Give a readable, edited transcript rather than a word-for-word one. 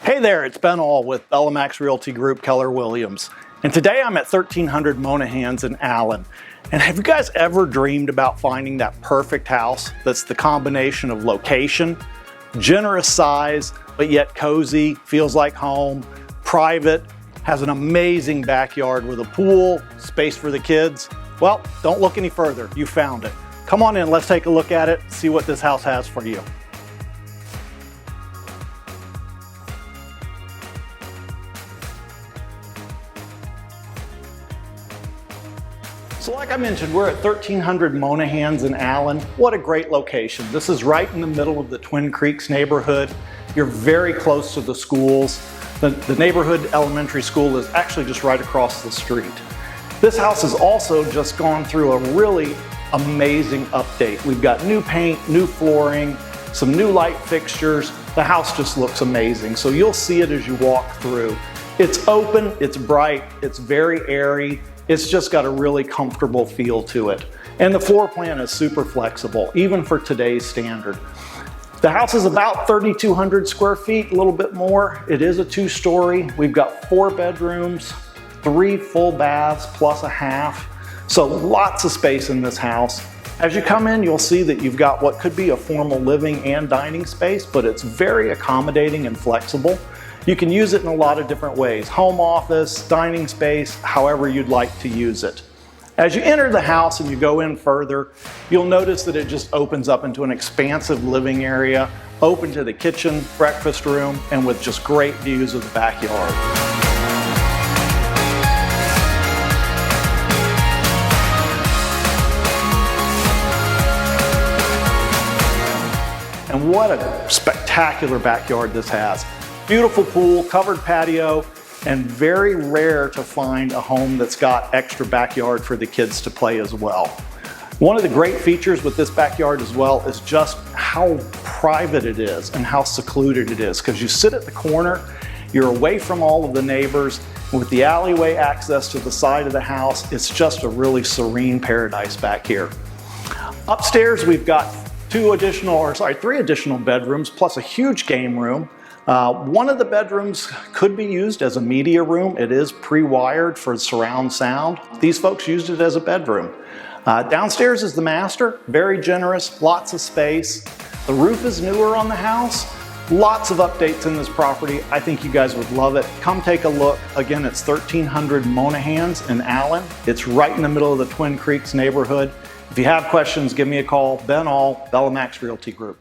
Hey there, it's Ben All with BellaMax Realty Group, Keller Williams. And today I'm at 1300 Monahans in Allen. And have you guys ever dreamed about finding that perfect house that's the combination of location, generous size, but yet cozy, feels like home, private, has an amazing backyard with a pool, space for the kids? Well, don't look any further, you found it. Come on in, let's take a look at it, see what this house has for you. So like I mentioned, we're at 1300 Monahans in Allen. What a great location. This is right in the middle of the Twin Creeks neighborhood. You're very close to the schools. The neighborhood elementary school is actually just right across the street. This house has also just gone through a really amazing update. We've got new paint, new flooring, some new light fixtures. The house just looks amazing. So you'll see it as you walk through. It's open, it's bright, it's very airy. It's just got a really comfortable feel to it. And the floor plan is super flexible, even for today's standard. The house is about 3,200 square feet, a little bit more. It is a two-story. We've got 4 bedrooms, 3 full baths, plus a half. So lots of space in this house. As you come in, you'll see that you've got what could be a formal living and dining space, but it's very accommodating and flexible. You can use it in a lot of different ways. Home office, dining space, however you'd like to use it. As you enter the house and you go in further, you'll notice that it just opens up into an expansive living area, open to the kitchen, breakfast room, and with just great views of the backyard. And what a spectacular backyard this has. Beautiful pool, covered patio, and very rare to find a home that's got extra backyard for the kids to play as well. One of the great features with this backyard as well is just how private it is and how secluded it is, because you sit at the corner, you're away from all of the neighbors, and with the alleyway access to the side of the house, it's just a really serene paradise back here. Upstairs, we've got 3 additional bedrooms, plus a huge game room. One of the bedrooms could be used as a media room. It is pre-wired for surround sound. These folks used it as a bedroom. Downstairs is the master, very generous, lots of space. The roof is newer on the house. Lots of updates in this property. I think you guys would love it. Come take a look. Again, it's 1300 Monahans in Allen. It's right in the middle of the Twin Creeks neighborhood. If you have questions, give me a call. Ben All, BellaMax Realty Group.